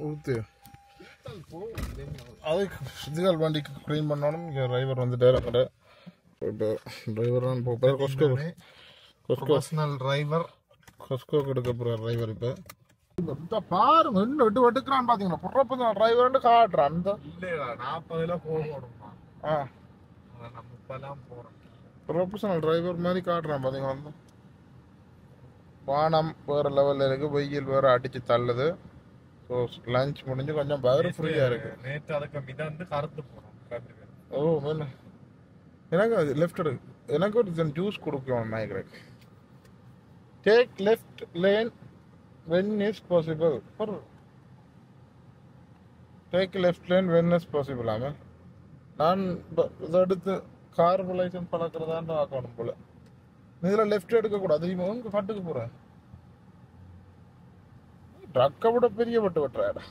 ஊத்து அது இதுகள் வண்டிக்கு க்ளீன் பண்ணணும். இங்கே டிரைவர் வந்துட்டார். அங்கே இப்போ டிரைவர் தான் இப்போ ப்ரொஃபஷனல் டிரைவர் கொஸ்கோக்கு எடுக்க போகிற டிரைவர் இப்போ பாருங்க இன்னும் விட்டு வெட்டுக்கிறான்னு பார்த்தீங்களா? ப்ரொஃபஷனல் டிரைவர்னு காட்டுறான். அந்த இல்லையா 40ல போகணுமா? ஆ நம்ம இப்பெல்லாம் போகிறோம். ப்ரொஃபஷனல் டிரைவர் மாதிரி காட்டுறான் பார்த்தீங்களா? வந்து வானம் வேறு லெவலில் இருக்குது, வெயில் வேறு அடித்து தள்ளுது. ஸோ லஞ்ச் முடிஞ்சு கொஞ்சம் வேறு ஃப்ரீயாக இருக்குது. நேற்று அதுக்கு மிதந்து கருத்து போகிறோம். ஓ வேணா எனக்கு அது லெஃப்ட் எடுக்கு. எனக்கு ஒரு ஜூஸ் கொடுக்கணும் நினைக்கிறேன். Take left lane when is possible. Take left lane when is possible. ஆமாம் நான் இதை எடுத்து கார் லைசன்ஸ் பழக்கிறதான்னு ஆக்கணும் போல. இதில் லெஃப்ட் எடுக்கக்கூடாது. இவங்க கட்டுக்கு போகிறேன். ட்ரக்கை விட பெரிய பட்டு வெட்டுறாடா.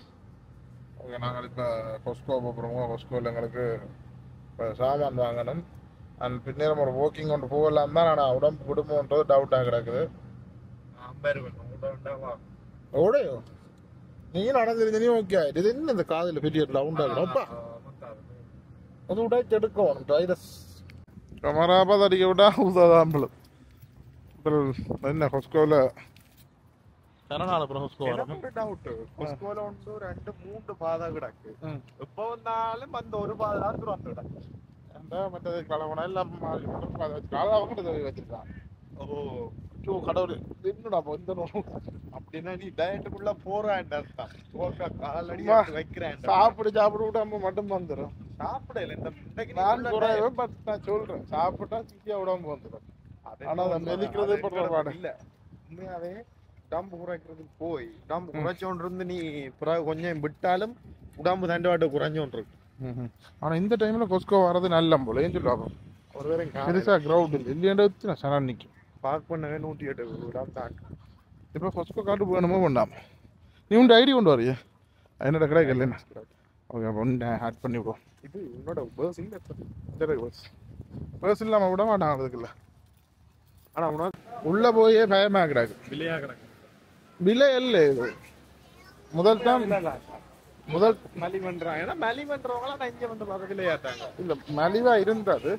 ஓகே நாங்கள் இப்போ கொஸ்கோ போகிறோம். கொஸ்கோவில் எங்களுக்கு இப்போ சாமான் வாங்கணும். அண்ட் பின்னேரம் ஒரு வாக்கிங் கொண்டு போகலாம் தான். ஆனால் உடம்பு விடுமோன்றது டவுட்டாக கிடக்குது. ஓடையோ நீ நடந்துருந்தீங்க ஓகே ஆகிட்டு. இது என்ன இந்த காதில் பெரிய ரவுண்டாக அது உடைச்சு எடுக்கணும். ட்ரைரஸ் கமராபாத் அடிக்க விட்டா உதாதாம்பளம் என்ன கொஸ்கோவில் கரணால கொஸ்கோ டவுட்டு கொஸ்கோல வந்து 2-3 பாதை கிடக்கு. எப்போ வந்தாலும் அந்த ஒரு பாதை தான் வந்து கிடக்கு. மற்றது கலவனா எல்லாம் அவங்க வச்சிருக்காங்க. ஓ கடவுள் என்னடா இந்த அப்படின்னா நீ டயட்டுக்குள்ள போறான் அர்த்தம். காலடி வைக்கிறேன். சாப்பிட விடாம மட்டும் வந்துடும். சாப்பிடல இந்த நான் குறைவேன். பட் நான் சொல்றேன் சாப்பிட்டா சிக்கியா விடாம வந்துடும். ஆனா அதை மெதிக்கிறது பாடு இல்ல. உண்மையாவே உடம்பு குறைக்கிறதுக்கு போய் உடம்பு குறைச்சோன் இருந்து நீ பிறகு கொஞ்சம் விட்டாலும் உடம்பு தண்டவாட்டு குறைஞ்சோன் இருக்கு. ஆனா இந்த டைம்ல கொஸ்கோ வர்றது நல்ல போல ஏன் சொல்லுவாங்க. ஒரு வேற பெருசா கிரௌட் இல்லை இல்லையா சனா நிற்கும். பார்க் பண்ணவே 108 உடம்பு தாக்கு. இப்போ கொஸ்கோ காட்டு வேணுமோ வேண்டாம். நீ உண்டு ஐடி கொண்டு வரையா? என்னோட கிடையாது இல்லைண்ணா. ஓகே அப்போ ஒன்று ஆட் பண்ணி விடுவோம். இது உன்னோட பர்ஸ் இல்லை. பர்ஸ் இல்லாமல் விட மாட்டாங்க அதுக்குள்ள. ஆனால் உனக்கு உள்ளே போயே பயமாக கிடக்கு. விலையாக கிடக்கு. விலை இல்லை இது முதல் தான் முதல் மலி பண்றாங்க. ஏன்னா மலி பண்றவங்களாம் நான் இங்கே வந்து பார்க்க விலையாட்டாங்க. இல்லை மலிவாக இருந்தது.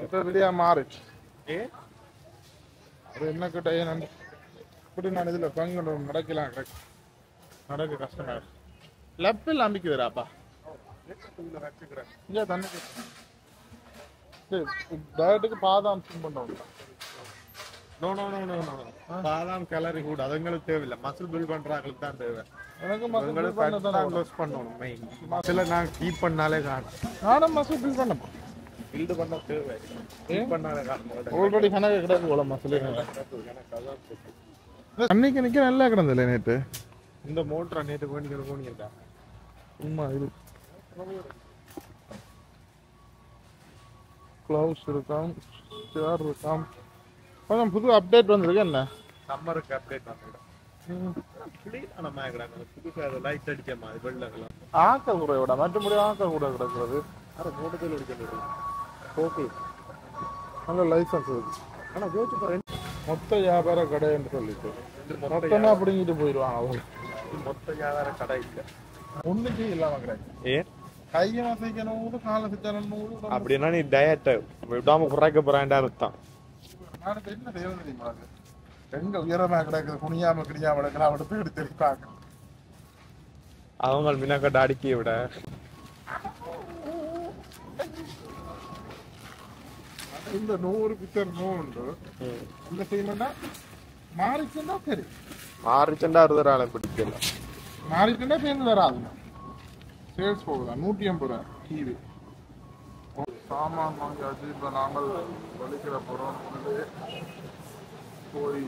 இப்போ விலையாக மாறிச்சு. அது என்ன கிட்ட ஏன் இப்படி நான் இதில் பங்கு நடக்கலாம் நடக்க கஷ்டமாக இருக்கு. லெப்பில் அம்பிக்குதுடாப்பா இங்கே தண்ணிக்கு டயட்டுக்கு பாதாம் சிம் பண்ண பாதாம் கேலரி கூட அதுங்களுக்கு தேவையில்லை. மசில் பில்ட் பண்றாங்களுக்கு தான் தேவை. எனக்கு லூஸ் பண்ணணும் மெயின். மசில நான் கீப் பண்ணாலே காணும். நானும் மசில் பில்ட் பண்ண பில்டு பண்ண தேவை. கீப் பண்ணாலே காணும். ஆல்ரெடி கணக்கு கிடக்கு போல மசில் அன்னைக்கு நிற்க நல்லா கிடந்தில்ல நேற்று. இந்த மோட்டரை நேற்று போனீங்க சும்மா இது க்ளவுஸ் இருக்காம், சேர் இருக்காம். கொஞ்சம் புது அப்டேட் வந்திருக்கு. என்ன சம்மருக்கு அப்டேட் வந்துடும். புதுசாக லைட் அடிச்ச மாதிரி வெள்ளங்களாம் ஆக்க கூட விட மற்றபடி ஆக்க கூட கிடக்கிறது. மூட்டத்தில் அடிக்கிறது. ஓகே நல்ல லைசன்ஸ் இருக்கு. ஆனால் ஜோதிச்சு போகிறேன் மொத்த வியாபார கடைன்னு சொல்லிட்டு மொத்தமாக பிடிங்கிட்டு போயிடுவாங்க. அவங்க மொத்த வியாபார கடை இல்லை. ஒன்றுக்கு இல்லாமல் கிடையாது. ஏன் கையை வசைக்கணும் காலை சுத்தணும். அப்படின்னா நீ டயட்டை விடாம குறைக்க போறான்டா அர்த்தம். நானுக்கு என்ன தேவை தெரியுமா? எங்க உயரமா கிடக்குது குனியாம கிடியாம கிடக்கலாம் எடுத்து எடுத்துருப்பாங்க. அவங்க மினக்கட்ட அடுக்கிய விட இந்த 100 பிக்சர் நோண்டு என்ன செய்யணும்னா மாறிச்சுன்னா சரி. மாறிச்சுண்டா அறுதரால பிடிக்கல. மாறிச்சுன்னா சேர்ந்து வராது. சேல்ஸ் போகுதா 180 ரூபா டிவி. சாமான் வாங்கியாச்சு. இப்போ நாங்கள் வலிக்கிற போகிறோம். போய்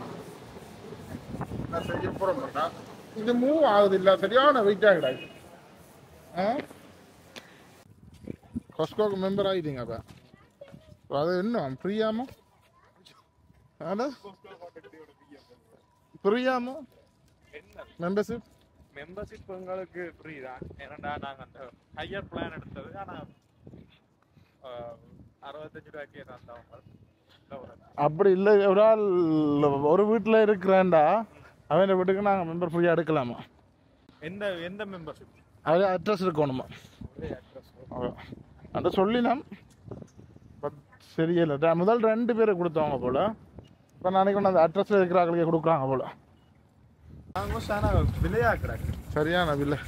என்ன செய்ய போகிறோம்னா இது மூவ் ஆகுது இல்லை. சரியான வெயிட்டாக கிடையாது. கொஸ்கோக்கு மெம்பர் ஆகிட்டீங்க. அப்போ அது என்ன ஃப்ரீயாமோ ஃப்ரீயாமோ மெம்பர்ஷிப்? மெம்பர்ஷிப் உங்களுக்கு ஃப்ரீ தான். ஏன்னா நாங்கள் அந்த ஹையர் பிளான் எடுத்தது. ஆனால் 65 ரூபாய்க்கு அப்படி இல்லை. ஒரு ஆள் ஒரு வீட்டில் இருக்கிறான்டா அவன் வீட்டுக்கு நாங்கள் மெம்பர் ஃப்ரீயாக எடுக்கலாமா? எந்த எந்த மெம்பர்ஷிப்? அது அட்ரஸ் இருக்கணுமா? அதை சொல்லினேன், பட் சரியில்லை. முதல் 2 பேரை கொடுத்தவங்க போல், இப்போ நாளைக்கு ஒன்று அந்த அட்ரஸில் இருக்கிறாங்களுக்கே கொடுக்குறாங்க போல். விலையாக்குறாங்க சரியான விலை,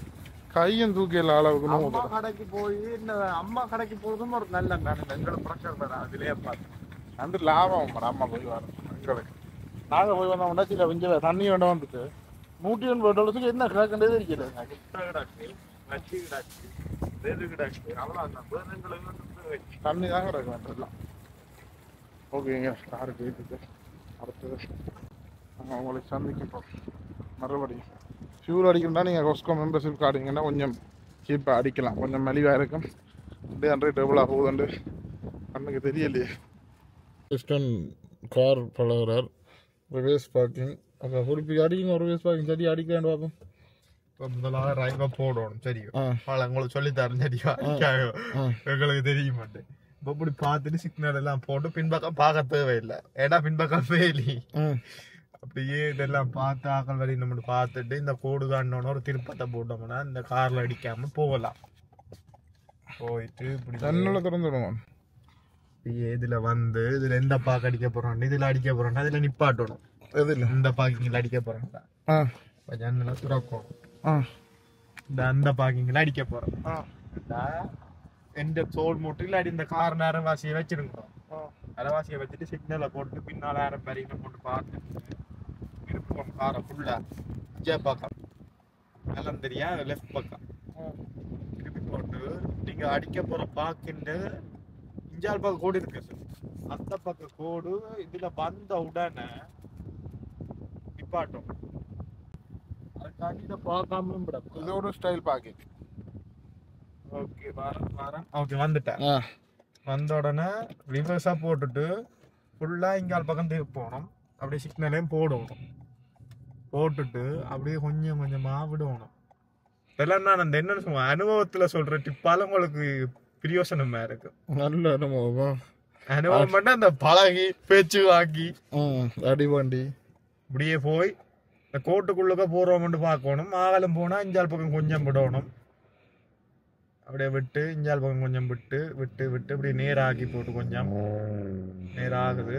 கையும் தூக்கில அளவுக்கு. அம்மா கடைக்கு போய் இந்த அம்மா கடைக்கு போகிறதும் ஒரு நல்ல எங்களை பிரச்சனை விலையை பார்த்து அந்த லாபம் மேடம். அம்மா போய் வரோம் எங்களுக்கு. நாங்கள் போய் வந்தோம்னா சில கொஞ்சம் தண்ணி வேண்டாம் வந்துட்டு $180 என்ன கிடக்குன்றதே இருக்கிறது. தண்ணி தான் கிடக்கு வேண்டலாம். ஓகேங்க, காருக்கு வீட்டுக்கு அடுத்தது நாங்கள் உங்களுக்கு சந்திக்கின்றோம் மறுபடியும். ஃபியூல் அடிக்கணும்னா நீங்கள் கொஸ்கோ மெம்பர்ஷிப் கார்டுங்கன்னா கொஞ்சம் சீப்பாக அடிக்கலாம், கொஞ்சம் மலிவாக இருக்கும். 200 டேபிளாக போகுதுண்டு கண்ணுக்கு தெரியலையே. கிறிஸ்டன் கார் பழகிறார், ரிவேஸ் பார்க்கிங். அப்போ குறிப்பி அடிக்குங்க, ரிவேஸ் பார்க்கிங் சரி அடிக்கலான்னு பார்ப்போம். முதலாக ரைவா போடணும். சரி, உங்களுக்கு சொல்லித்தரேன். சரியா எங்களுக்கு தெரிய மாட்டேன். இப்போ இப்படி பார்த்துட்டு சிக்னல் எல்லாம் போட்டு பின்பக்கம் பார்க்க தேவையில்லை. ஏடா பின்பக்கம் வேலி அப்படியே இதெல்லாம் பார்த்து ஆக்கள் வழி நம்ம பார்த்துட்டு இந்த கோடு காண்டோன்னு ஒரு திருப்பத்தை போட்டோம்னா இந்த கார்ல அடிக்காம போகலாம். போயிட்டு இப்படி ஜன்னலை திறந்து விடுவோம். இதுல வந்து இதுல எந்த பாக்கு அடிக்க போறோம், இதுல அடிக்க போறோம், இதுல நிப்பாட்டணும். எதில் இந்த பாக்கிங்ல அடிக்க போறோம், ஜன்னலை திறக்கும். இந்த அந்த பாக்கிங்ல அடிக்க போறோம். எந்த தோல் மூட்டில் அடி இந்த கார் அரைவாசியை வச்சிருக்கோம். அரைவாசியை வச்சுட்டு சிக்னலை போட்டு பின்னால பேரிங்க போட்டு பார்த்து இருப்போம். காரை ஃபுல்லா ஜே பக்கம் எல்லாம் தெரியா லெஃப்ட் பக்கம் திருப்பி போட்டு நீங்க அடிக்க போற பாக்கின்ற இஞ்சால் பக்கம் கோடு இருக்கு சார். அந்த பக்க கோடு இதுல வந்த உடனே நிப்பாட்டும். அதுக்காண்டி இதை பார்க்காம இது ஒரு ஸ்டைல் பார்க்கிங். ஓகே, வரேன். ஓகே, வந்துட்டேன். வந்த உடனே ரிவர்ஸா போட்டுட்டு ஃபுல்லா இங்கால் பக்கம் திருப்பணும். அப்படியே சிக்னலையும் போடணும். போட்டுட்டு அப்படியே கொஞ்சம் கொஞ்சமா விடணும். இதெல்லாம் நான் அந்த என்னன்னு சொல்லுவேன், அனுபவத்துல சொல்ற டிப்பால உங்களுக்கு பிரியோசனமா இருக்கு. நல்ல அனுபவம். அனுபவம் பண்ண அந்த பழகி பேச்சு வாக்கி அடி வண்டி இப்படியே போய் இந்த கோட்டுக்குள்ளக்க போறோம்னு பார்க்கணும். ஆகலும் போனா இஞ்சால் பக்கம் கொஞ்சம் விடணும். அப்படியே விட்டு இஞ்சால் பக்கம் கொஞ்சம் விட்டு விட்டு விட்டு இப்படி நேராக்கி போட்டு கொஞ்சம் நேராகுது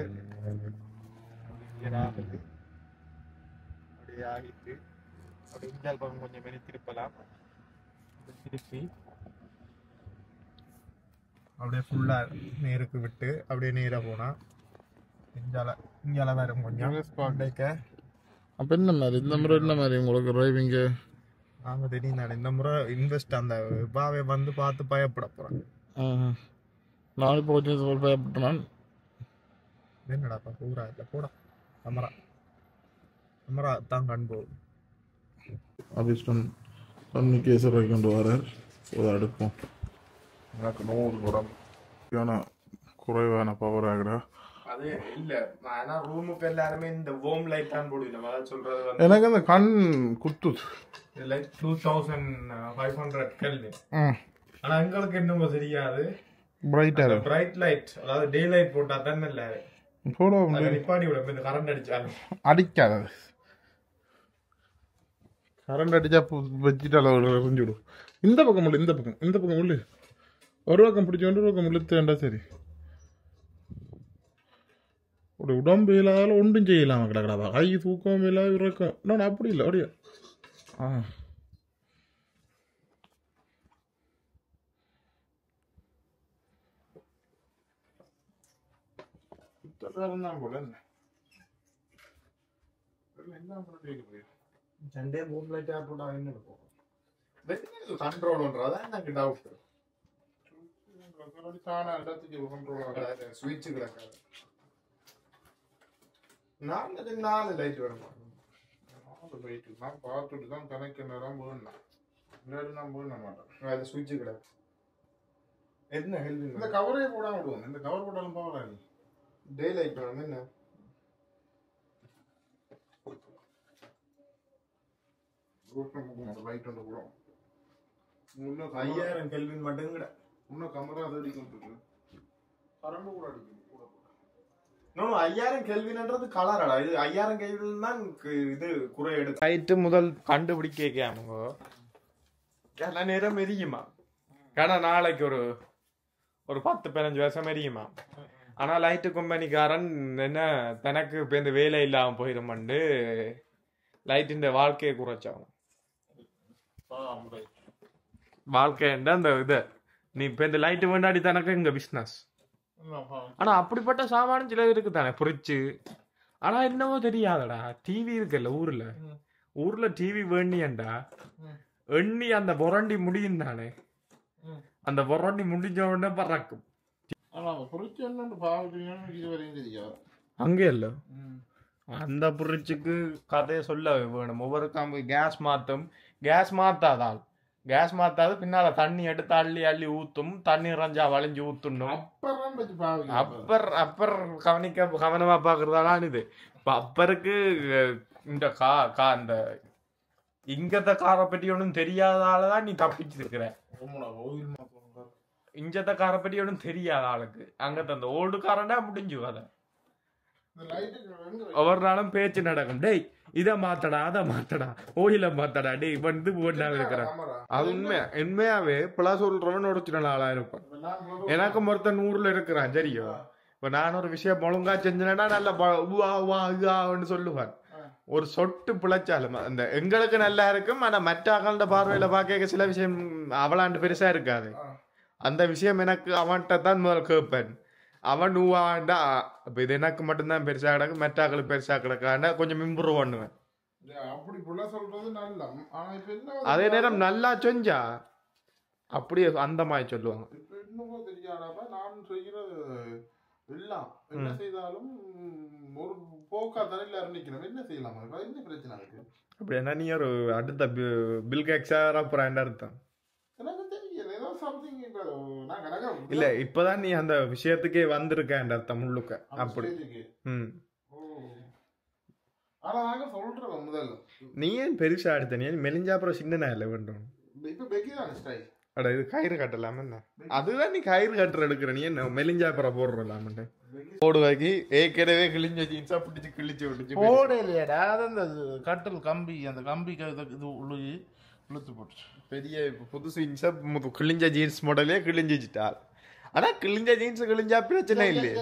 அப்படியே ஆகிட்டு அப்படி இஞ்சால் பக்கம் கொஞ்சம் வெளியே திருப்பலாம். திருப்பி அப்படியே ஃபுல்லா நேருக்கு விட்டு அப்படியே நேரா போனா இஞ்சால வேற கொஞ்சம் அப்போ என்ன மாதிரி இந்த முறை என்ன மாதிரி உங்களுக்கு டிரைவிங்கு? நாங்கள் தெரியும் தானே இந்த முறை இன்வெஸ்ட் அந்த பாவை வந்து பார்த்து பயப்பட போகிறேன். நான் இப்போ கொஞ்சம் பயப்பட்டேன். என்னடாப்பா பூரா இல்லை போடா கேமரா தான் கண்போம். அபிஷ்டன் தண்ணி கேசரை கொண்டு வரார். ஒரு அடுப்போம். எனக்கு 100 குடம் குறைவான பவர் ஆகிடா. அது இல்லை, ஆனால் ரூமுக்கு எல்லாருமே இந்த வோம் லைட் தான் போடுவேன். சொல்றது எனக்கு அந்த கண் குத்துது. Light 2500 kelvin. ஆனா எங்களுக்கு என்னமோ தெரியாது, பிரைட் லைட், அதாவது டே லைட் போட்டா தான் இல்ல போட நிப்பாடி விட. இந்த கரண்ட் அடிச்சாலும் அடிக்காது. கரண்ட் அடிச்சா வச்சுட்டு அளவு எரிஞ்சுடும். இந்த பக்கம் உள்ள இந்த பக்கம் உள்ள ஒரு பக்கம் பிடிச்ச ஒரு பக்கம் இழுத்து வேண்டா. சரி, ஒரு உடம்பு இல்லாத ஒன்றும் செய்யலாம். கிடக்கடா கை தூக்கம் இல்லாத இறக்கம். நான் அப்படி இல்லை அப்படியே. சண்டே மூணு லைட் போட்டா என்ன இருக்கும்? கண்ட்ரோல் பண்றதா எனக்கு டவுட். ஸ்விட்ச் கிடக்காது. 4 லைட் வேணுமா? 4 லைட் நான் பார்த்துட்டு தான் கணக்கு நேரம் போடணும். நான் போட மாட்டேன். அது ஸ்விட்ச் கிடக்கு. என்ன ஹெல்ப்? இந்த கவரே போடாம விடுவோம். இந்த கவர் போட்டாலும் பவர் டே லைட் வேணும். என்ன லைட் ஒன்று கூட 5000 கெல்வின் மட்டும் கூட. இன்னும் கமரா அது அடிக்கும். கரண்ட் கூட அடிக்கும். கூட 5000 கெல்வின்ன்றது கலரடா. இது 5000 கெல்வின் தான் இது குறை எடுக்கும். லைட் முதல் கண்டுபிடிக்காமங்க எல்லா நேரம் எரியுமா. ஏன்னா நாளைக்கு ஒரு 10-15 வருஷம் எரியுமா. ஆனா லைட்டு கம்பெனிக்காரன் என்ன தனக்கு இப்ப இந்த வேலை இல்லாம போயிருமாண்டு லைட்டின் வாழ்க்கையை குறைச்சாகும். வாழ்க்கைன்ற அந்த இதை நீ இப்ப இந்த லைட்டு வேண்டாடி தனக்கு இங்க பிசினஸ். ஆனா அப்படிப்பட்ட சாமானும் சில இருக்கு தானே புரிச்சு. ஆனா என்னவோ தெரியாதடா, டிவி இருக்குல்ல ஊர்ல டிவி வேண்டியண்டா எண்ணி அந்த புரண்டி முடியும் தானே. அந்த புரண்டி முடிஞ்ச உடனே பறக்கும். அங்கே இல்ல அந்த புரிச்சுக்கு கதையை சொல்ல வேணும். ஒவ்வொரு காம்பு கேஸ் மாத்தும். கேஸ் மாத்தாதான் கேஸ் மாத்தாது பின்னால தண்ணி எடுத்து அள்ளி ஊத்தும். தண்ணி இறஞ்சா வளைஞ்சு ஊத்துணும். அப்பர் கவனமா பாக்குறதாலாம் இது. இப்ப அப்பருக்கு இந்த இந்த இங்கத்த காரை பற்றி ஒன்றும் தெரியாதாலதான் நீ தப்பிச்சு இருக்கிற. இஞ்சத்த காரை பற்றி ஒன்றும் தெரியாத ஆளுக்கு அங்கத்த அந்த ஓல்டு காரண்டா முடிஞ்சு கதை. ஒவ்வொரு நாளும் பேச்சு நடக்கும். டேய் இதை மாத்தடா அதை மாத்தடா ஓயில மாத்தடா டேய் வந்து போட்டாவே இருக்கிறேன். அது உண்மையாவே பிள்ளை சொல்றவன் ஒருத்தின ஆளா இருப்பான். எனக்கு ஒருத்தன் 100ல இருக்கிறான் சரியோ. இப்ப நான் ஒரு விஷயம் ஒழுங்கா செஞ்சேன்னா நல்ல சொல்லுவான். ஒரு சொட்டு பிழைச்சாலும் அந்த எங்களுக்கு நல்லா இருக்கும். ஆனா மற்ற அகண்ட பார்வையில பார்க்க சில விஷயம் அவளாண்டு பெருசா இருக்காது. அந்த விஷயம் எனக்கு அவன்கிட்ட தான் முதல் கேட்பேன். அவன் நூவாண்டா அப்ப இது எனக்கு மட்டும்தான் பெருசா கிடக்கு, மெட்டாக்களுக்கு பெருசா கிடக்காண்டா கொஞ்சம் இம்ப்ரூவ் பண்ணுவேன். அதே நேரம் நல்லா செஞ்சா அப்படியே அந்த மாதிரி சொல்லுவாங்க. அப்படி என்ன நீ ஒரு அடுத்த பில் கேட்ஸா பிராண்டா அர்த்தம் இல்ல. இப்பதான் நீ அந்த விஷயத்துக்கே வந்திருக்க அர்த்தம் முழுக்க. அப்படி நீ ஏன் பெருசா எடுத்த? நீ மெலிஞ்சா அப்புறம் சின்ன இல்ல வேண்டும். அட இது கயிறு கட்டலாம என்ன? அதுதான் நீ கயிறு கட்டுற எடுக்கிற. நீ என்ன மெலிஞ்சா அப்புறம் போடுறலாம போடுவாக்கி ஏற்கனவே கிழிஞ்ச ஜீன்ஸா பிடிச்சு கிழிச்சு விட்டுச்சு போடலையாடா. அந்த கட்டல் கம்பி அந்த கம்பிக்கு இது இழுத்து போட்டு பெரிய புதுசு ஜீன்ஸா கிழிஞ்ச ஜீன்ஸ் மாடலே கிழிஞ்சிட்டால். ஆனா கிழிஞ்ச ஜீன்ஸ் கிழிஞ்சா பிரச்சனை இல்லையே.